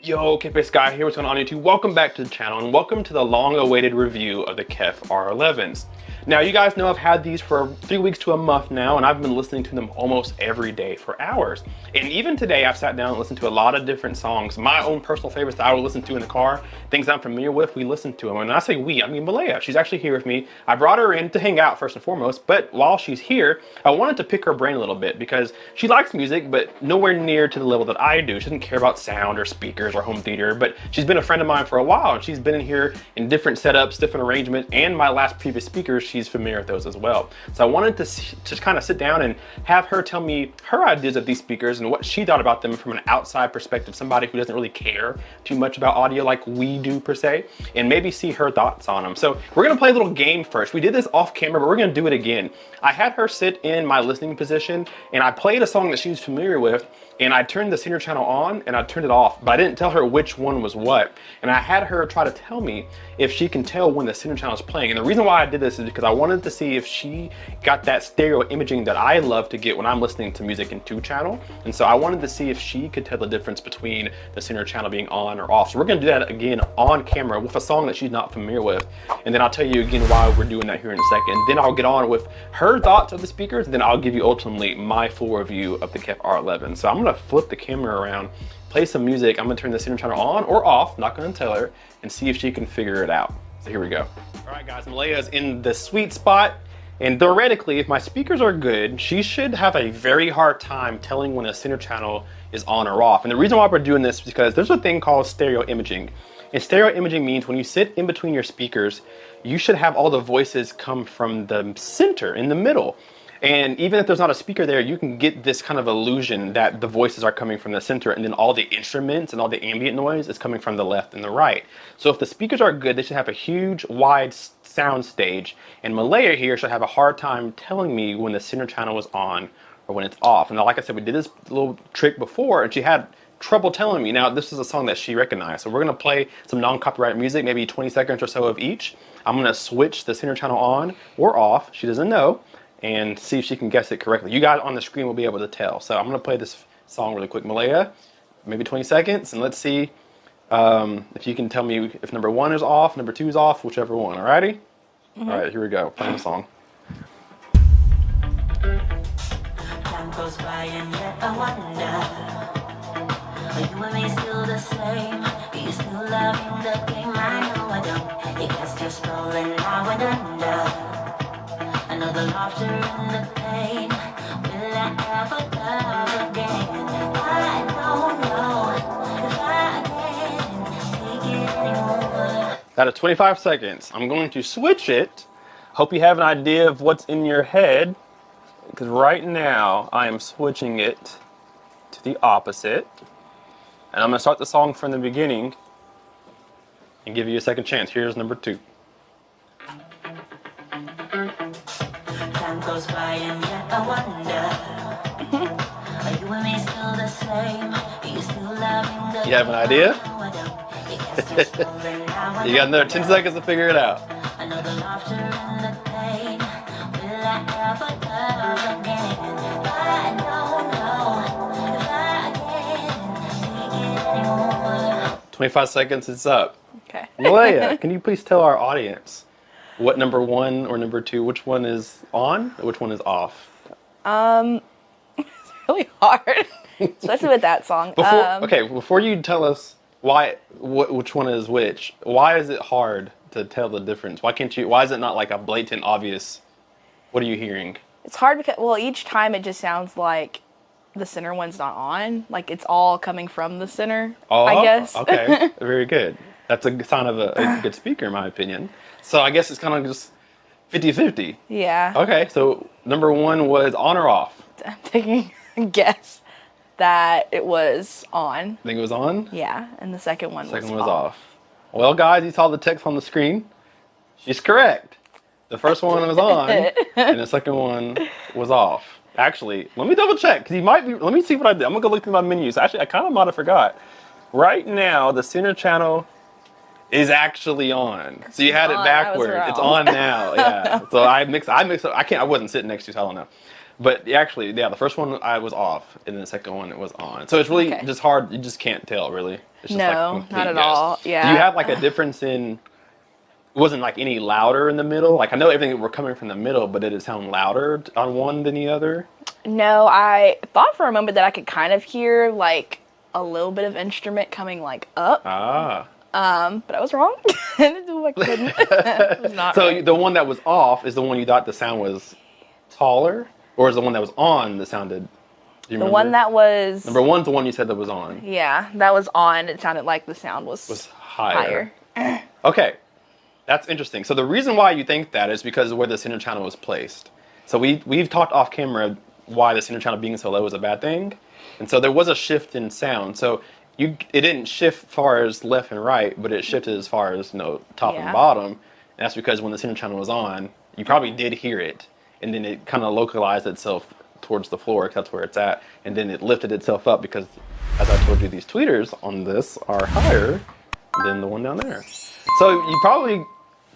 Yo, Kpaceguy here, what's going on YouTube? Welcome back to the channel and welcome to the long-awaited review of the KEF R11s. Now, you guys know I've had these for 3 weeks to a month now, and I've been listening to them almost every day for hours. And even today, I've sat down and listened to a lot of different songs. My own personal favorites that I would listen to in the car, things I'm familiar with, we listen to them. And when I say we, I mean Malaya. She's actually here with me. I brought her in to hang out first and foremost, but while she's here, I wanted to pick her brain a little bit because she likes music, but nowhere near to the level that I do. She doesn't care about sound or speakers or home theater, but she's been a friend of mine for a while, and she's been in here in different setups, different arrangements, and my last previous speakers, she's familiar with those as well. So I wanted to kind of sit down and have her tell me her ideas of these speakers and what she thought about them from an outside perspective, somebody who doesn't really care too much about audio like we do per se, and maybe see her thoughts on them. So we're gonna play a little game first. We did this off camera, but we're gonna do it again. I had her sit in my listening position and I played a song that she's familiar with, and I turned the center channel on and I turned it off, but I didn't tell her which one was what. And I had her try to tell me if she can tell when the center channel is playing. And the reason why I did this is because I wanted to see if she got that stereo imaging that I love to get when I'm listening to music in 2-channel. And so I wanted to see if she could tell the difference between the center channel being on or off. So we're gonna do that again on camera with a song that she's not familiar with. And then I'll tell you again why we're doing that here in a second. Then I'll get on with her thoughts of the speakers, and then I'll give you ultimately my full review of the KEF R11. So I'm gonna flip the camera around, play some music. I'm gonna turn the center channel on or off, not gonna tell her, and see if she can figure it out. So here we go. All right guys, Malaya is in the sweet spot, and theoretically, if my speakers are good, she should have a very hard time telling when a center channel is on or off. And the reason why we're doing this is because there's a thing called stereo imaging. And stereo imaging means when you sit in between your speakers, you should have all the voices come from the center, in the middle. And even if there's not a speaker there, you can get this kind of illusion that the voices are coming from the center, and then all the instruments and all the ambient noise is coming from the left and the right. So if the speakers are good, they should have a huge, wide sound stage. And Malaya here should have a hard time telling me when the center channel is on or when it's off. And like I said, we did this little trick before, and she had trouble telling me. Now, this is a song that she recognized. So we're gonna play some non-copyright music, maybe 20 seconds or so of each. I'm gonna switch the center channel on or off. She doesn't know. And see if she can guess it correctly. You guys on the screen will be able to tell. So I'm gonna play this song really quick. Malaya, maybe 20 seconds, and let's see if you can tell me if number 1 is off, number 2 is off, whichever one, alrighty? All right, here we go, playing the song. Time goes by and yet I wonder, are you and me still the same? Are you still loving the game? I know I don't. You guys just rolling now and under. I know the laughter and the pain. Will I ever love again? I don't know if I can take it anymore. Out of 25 seconds, I'm going to switch it. Hope you have an idea of what's in your head, because right now I am switching it to the opposite. And I'm gonna start the song from the beginning and give you a second chance. Here's number 2. Time goes by and yet I wonder, are you and me still the same? Are you still loving the You have an idea? You You got another 10 seconds to figure it out. I know the laughter and the pain. Will I ever love again? I don't know if I can take it anymore. 25 seconds, it's up. Okay. Malaya, can you please tell our audience what number 1 or number 2, which one is on or which one is off? It's really hard, especially with that song. Before you tell us which one is which, why is it hard to tell the difference? Why is it not like a blatant, obvious, what are you hearing? It's hard because, well, each time it just sounds like the center one's not on. Like it's all coming from the center, I guess. Okay, very good. That's a sign of a good speaker, in my opinion. So I guess it's kind of just 50-50. Yeah. Okay, so number 1 was on or off? I'm taking a guess that it was on. I think it was on? Yeah, and the second one Second one was off. Well, guys, you saw the text on the screen. She's correct. The first one was on, and the second one was off. Actually, let me double check, because you might be, let me see what I did. I'm gonna go look through my menus. Actually, I kind of might have forgot. Right now, the center channel is actually on. So you had it backwards. It's on now, yeah. So I mixed up. I wasn't sitting next to you, so I don't know. But actually, yeah, the first one I was off, and then the second one it was on. So it's really just hard. You just can't tell, really. It's just No, like not at yes. all. Yeah. Do you have like a difference in? It wasn't like any louder in the middle. Like I know everything were coming from the middle, but did it sound louder on one than the other? No, I thought for a moment that I could kind of hear like a little bit of instrument coming like up. Ah. But I was wrong. I couldn't. It was not So right. the one that was off is the one you thought the sound was taller, or is the one that was on that sounded? Do you remember? The one that was Number one's the one you said that was on. Yeah, that was on. It sounded like the sound was Higher. Okay, that's interesting. So the reason why you think that is because of where the center channel was placed. So we've talked off camera why the center channel being so low is a bad thing, and so there was a shift in sound. So it didn't shift far as left and right, but it shifted as far as top and bottom. And that's because when the center channel was on, you probably did hear it, and then it kind of localized itself towards the floor, 'cause that's where it's at, and then it lifted itself up because, as I told you, these tweeters on this are higher than the one down there. So you probably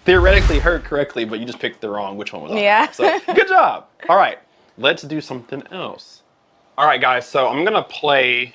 theoretically heard correctly, but you just picked the wrong which one was on. Yeah. So good job. All right, let's do something else. All right, guys. So I'm gonna play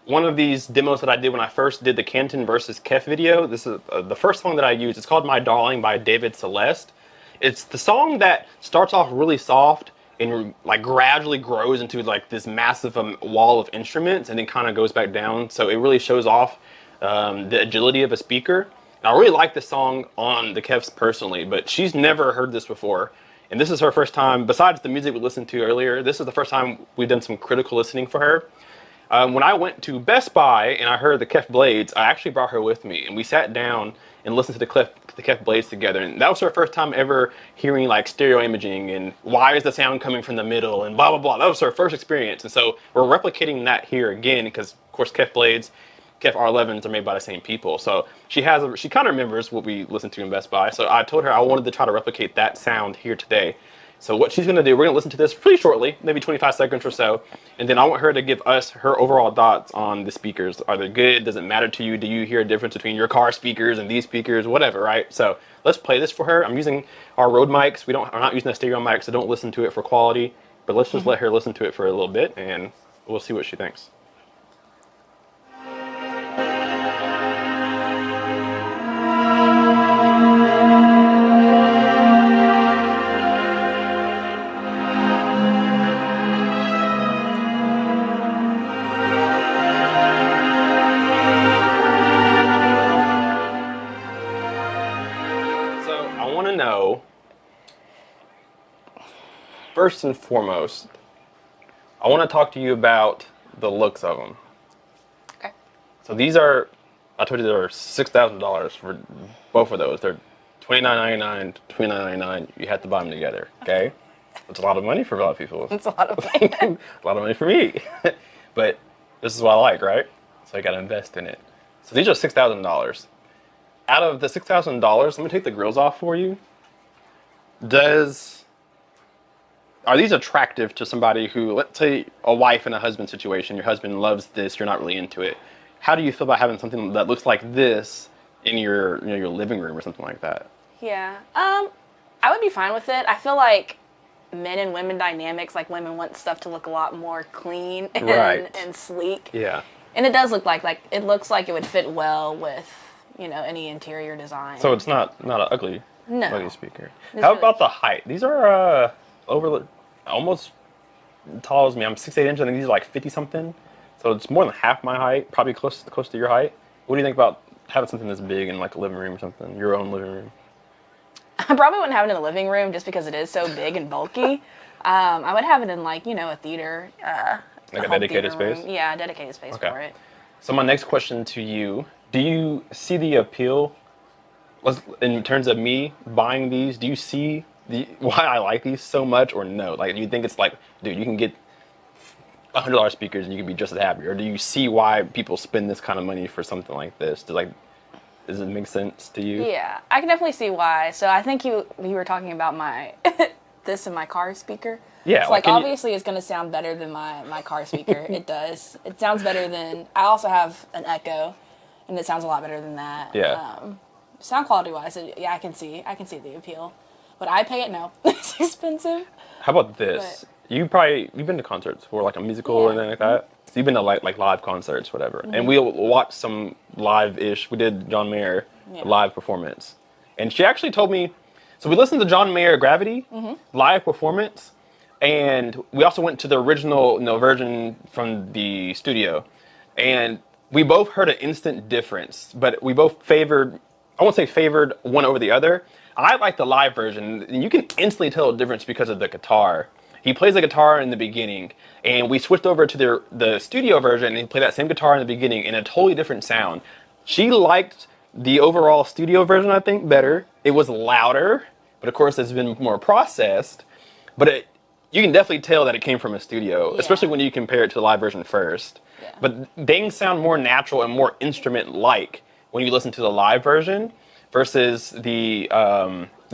one of these demos that I did when I first did the Canton versus KEF video. This is the first song that I used. It's called "My Darling" by David Celeste. It's the song that starts off really soft and like gradually grows into like this massive wall of instruments, and then kind of goes back down. So it really shows off the agility of a speaker. And I really like this song on the KEFs personally, but she's never heard this before. And this is her first time, besides the music we listened to earlier, this is the first time we've done some critical listening for her. When I went to Best Buy and I heard the KEF Blades, I actually brought her with me, and we sat down and listened to the KEF Blades together. And that was her first time ever hearing like stereo imaging and why is the sound coming from the middle and blah, blah, blah. That was her first experience. And so we're replicating that here again because, of course, KEF Blades, KEF R11s are made by the same people. So she kind of remembers what we listened to in Best Buy. So I told her I wanted to try to replicate that sound here today. So what she's going to do, we're going to listen to this pretty shortly, maybe 25 seconds or so. And then I want her to give us her overall thoughts on the speakers. Are they good? Does it matter to you? Do you hear a difference between your car speakers and these speakers? Whatever, right? So let's play this for her. I'm using our Rode mics. I'm not using a stereo mic, so don't listen to it for quality. But let's just let her listen to it for a little bit, and we'll see what she thinks. First and foremost, I want to talk to you about the looks of them. Okay. So these are, I told you they were $6,000 for both of those. They're $29.99, $29.99. You have to buy them together, okay? That's a lot of money for a lot of people. It's a lot of money. A lot of money for me. But this is what I like, right? So I got to invest in it. So these are $6,000. Out of the $6,000, let me take the grills off for you. Are these attractive to somebody who, let's say, a wife and a husband situation? Your husband loves this, you're not really into it. How do you feel about having something that looks like this in your living room or something like that? Yeah, I would be fine with it. I feel like men and women dynamics, like women want stuff to look a lot more clean and, and sleek. Yeah. And it does look like it looks like it would fit well with, any interior design. So it's not an ugly speaker. It's How really about the height? These are almost tall as me. I'm 6'8" inches. I think these are like 50 something. So it's more than half my height, probably close to your height. What do you think about having something this big in like a living room or something? Your own living room? I probably wouldn't have it in the living room just because it is so big and bulky. I would have it in like, a theater. Like a dedicated space? Yeah, a dedicated space for it. So my next question to you, do you see the appeal in terms of me buying these? Do you see why I like these so much, or no? Like, do you think it's like, dude, you can get $100 speakers and you can be just as happy? Or do you see why people spend this kind of money for something like this? Does it make sense to you? Yeah, I can definitely see why. So I think you were talking about my this in my car speaker. Yeah. So obviously it's going to sound better than my car speaker. It does. It sounds better than, I also have an Echo, and it sounds a lot better than that. Yeah. Sound quality wise, yeah, I can see the appeal. Would I pay it? No. It's expensive. How about this? You've been to concerts for like a musical or anything like that. you've been to like live concerts, whatever. And we watched some live-ish. We did John Mayer live performance. And she actually told me, so we listened to John Mayer Gravity live performance. And we also went to the original version from the studio. And we both heard an instant difference, but we both favored, I won't say favored one over the other. I like the live version, and you can instantly tell a difference because of the guitar. He plays the guitar in the beginning, and we switched over to the studio version, and he played that same guitar in the beginning in a totally different sound. She liked the overall studio version, I think, better. It was louder, but of course it's been more processed. But you can definitely tell that it came from a studio, especially when you compare it to the live version first. Yeah. But things sound more natural and more instrument-like when you listen to the live version versus the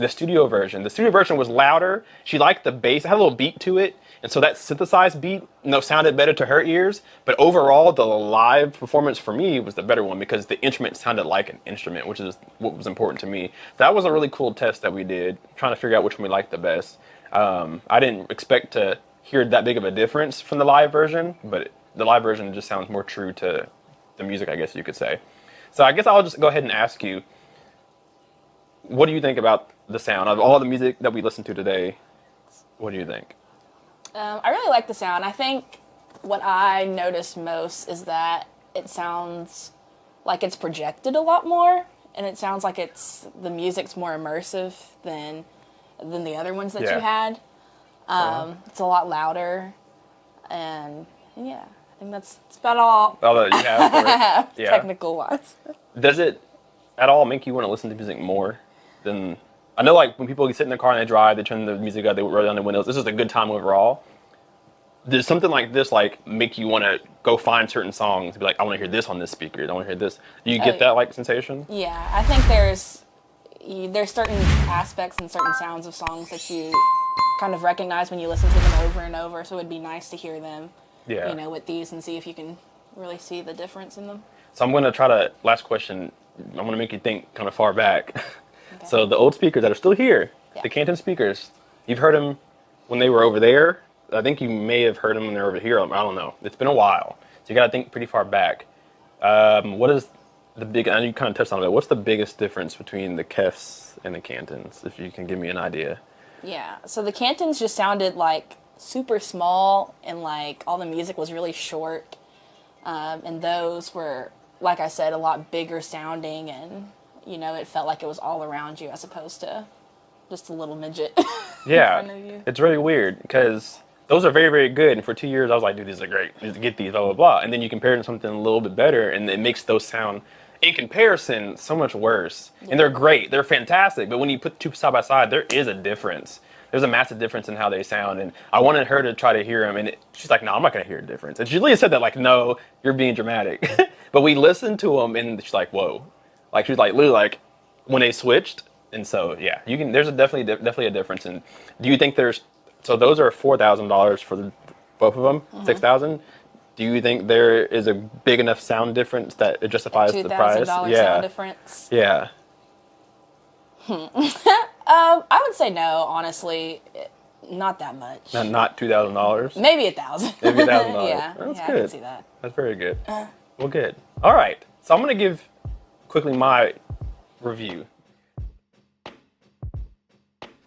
studio version. The studio version was louder. She liked the bass. It had a little beat to it. And so that synthesized beat sounded better to her ears. But overall, the live performance for me was the better one because the instrument sounded like an instrument, which is what was important to me. That was a really cool test that we did, trying to figure out which one we liked the best. I didn't expect to hear that big of a difference from the live version, but the live version just sounds more true to the music, I guess you could say. So I guess I'll just go ahead and ask you, what do you think about the sound of all the music that we listened to today? What do you think? I really like the sound. I think what I noticed most is that it sounds like it's projected a lot more, and it sounds like the music's more immersive than the other ones that you had. It's a lot louder, and I think that's about all that you have for it. technical wise. Does it at all make you want to listen to music more than... I know, like, when people sit in their car and they drive, they turn the music up, they roll down the windows. This is a good time overall. Does something like this, like, make you want to go find certain songs? Be like, I want to hear this on this speaker. I want to hear this. Do you get that, like, sensation? Yeah, I think there's certain aspects and certain sounds of songs that you kind of recognize when you listen to them over and over. So it'd be nice to hear them, with these and see if you can really see the difference in them. So I'm going to try to, last question, I'm going to make you think kind of far back. Okay. So the old speakers that are still here, the Canton speakers, you've heard them when they were over there. I think you may have heard them when they're over here. I don't know. It's been a while. So you got to think pretty far back. What is the big, I know you kind of touched on it, what's the biggest difference between the KEFs and the Cantons, if you can give me an idea? Yeah, so the Cantons just sounded like super small and like all the music was really short. And those were, like I said, a lot bigger sounding, and it felt like it was all around you as opposed to just a little midget in front of you. It's really weird because those are very, very good. And for 2 years, I was like, dude, these are great. Get these, blah, blah, blah. And then you compare them to something a little bit better, and it makes those sound, in comparison, so much worse. Yeah. And they're great. They're fantastic. But when you put two side by side, there is a difference. There's a massive difference in how they sound. And I wanted her to try to hear them. And she's like, no, I'm not going to hear a difference. And she literally said that, like, no, you're being dramatic. But we listened to them, and she's like, whoa. Like, she was like, literally, like, when they switched. And so, yeah, you can. There's definitely a difference. And do you think so those are $4,000 for both of them, $6,000. Do you think there is a big enough sound difference that it justifies the price? $2,000 sound difference? Yeah. I would say no, honestly. Not that much. Not $2,000? Maybe $1,000. Maybe $1,000. Yeah, that's good. I can see that. That's very good. Well, good. All right. So I'm going to give quickly my review.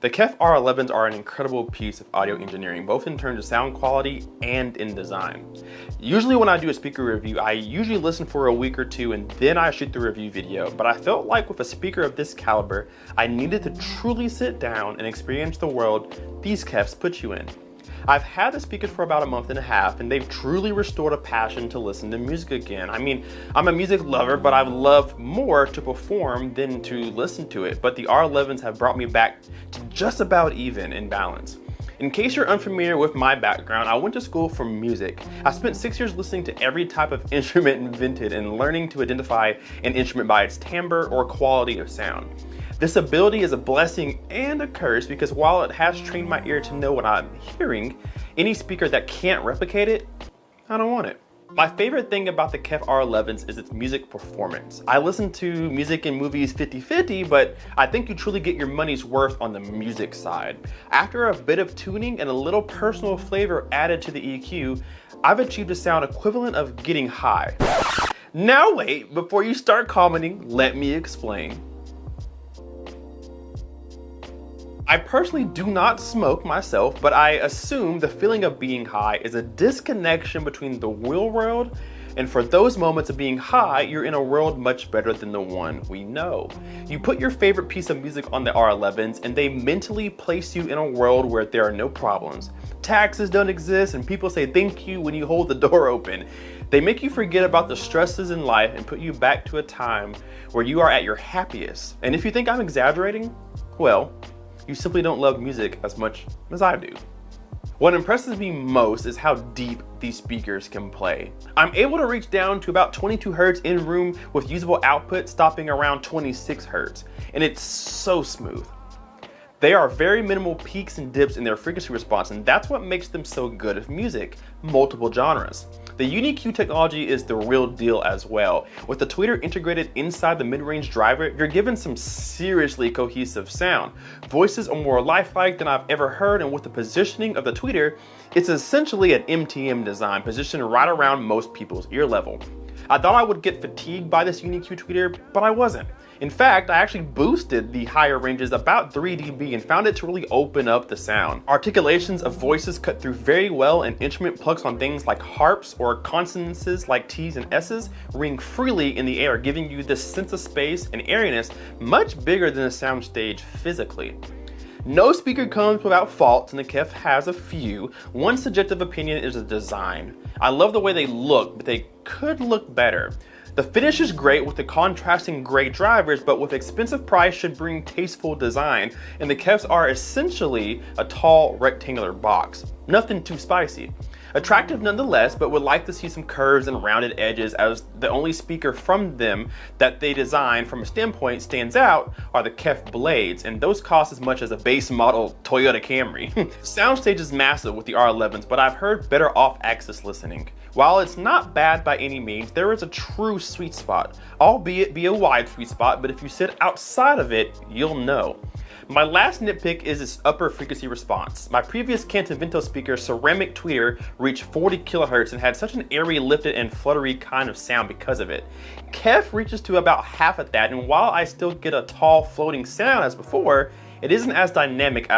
The KEF R11s are an incredible piece of audio engineering, both in terms of sound quality and in design. Usually when I do a speaker review, I usually listen for a week or two and then I shoot the review video, but I felt like with a speaker of this caliber, I needed to truly sit down and experience the world these KEFs put you in. I've had the speakers for about a month and a half, and they've truly restored a passion to listen to music again. I mean, I'm a music lover, but I've loved more to perform than to listen to it. But the R11s have brought me back to just about even in balance. In case you're unfamiliar with my background, I went to school for music. I spent 6 years listening to every type of instrument invented and learning to identify an instrument by its timbre or quality of sound. This ability is a blessing and a curse because while it has trained my ear to know what I'm hearing, any speaker that can't replicate it, I don't want it. My favorite thing about the KEF R11s is its music performance. I listen to music and movies 50-50, but I think you truly get your money's worth on the music side. After a bit of tuning and a little personal flavor added to the EQ, I've achieved a sound equivalent of getting high. Now wait, before you start commenting, let me explain. I personally do not smoke myself, but I assume the feeling of being high is a disconnection between the real world, and for those moments of being high, you're in a world much better than the one we know. You put your favorite piece of music on the R11s and they mentally place you in a world where there are no problems. Taxes don't exist and people say thank you when you hold the door open. They make you forget about the stresses in life and put you back to a time where you are at your happiest. And if you think I'm exaggerating, well, you simply don't love music as much as I do. What impresses me most is how deep these speakers can play. I'm able to reach down to about 22 Hertz in room with usable output stopping around 26 Hertz, and it's so smooth. They are very minimal peaks and dips in their frequency response, and that's what makes them so good at music, multiple genres. The UniQ technology is the real deal as well. With the tweeter integrated inside the mid-range driver, you're given some seriously cohesive sound. Voices are more lifelike than I've ever heard, and with the positioning of the tweeter, it's essentially an MTM design positioned right around most people's ear level. I thought I would get fatigued by this UniQ tweeter, but I wasn't. In fact, I actually boosted the higher ranges about 3 dB and found it to really open up the sound. Articulations of voices cut through very well, and instrument plucks on things like harps or consonances like T's and S's ring freely in the air, giving you this sense of space and airiness much bigger than the soundstage physically. No speaker comes without faults, and the KEF has a few. One subjective opinion is the design. I love the way they look, but they could look better. The finish is great with the contrasting gray drivers, but with expensive price should bring tasteful design, and the KEFs are essentially a tall rectangular box. Nothing too spicy. Attractive nonetheless, but would like to see some curves and rounded edges, as the only speaker from them that they designed from a standpoint stands out are the KEF blades, and those cost as much as a base model Toyota Camry. Soundstage is massive with the R11s, but I've heard better off-axis listening. While it's not bad by any means, there is a true sweet spot, albeit be a wide sweet spot, but if you sit outside of it, you'll know. My last nitpick is its upper frequency response. My previous Cantivento speaker ceramic tweeter reached 40 kHz and had such an airy, lifted, and fluttery kind of sound because of it. KEF reaches to about half of that, and while I still get a tall floating sound as before, it isn't as dynamic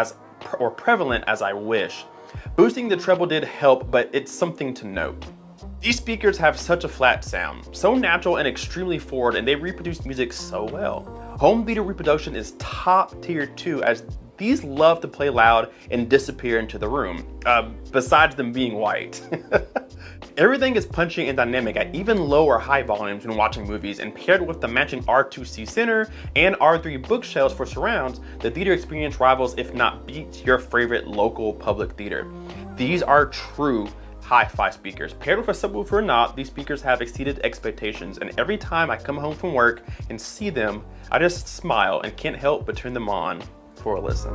or prevalent as I wish. Boosting the treble did help, but it's something to note. These speakers have such a flat sound, so natural and extremely forward, and they reproduce music so well. Home theater reproduction is top tier too, as these love to play loud and disappear into the room, besides them being white. Everything is punchy and dynamic at even low or high volumes when watching movies, and paired with the matching R2C center and R3 bookshelves for surrounds, the theater experience rivals, if not beats, your favorite local public theater. These are true hi-fi speakers. Paired with a subwoofer or not, these speakers have exceeded expectations, and every time I come home from work and see them, I just smile and can't help but turn them on for a listen.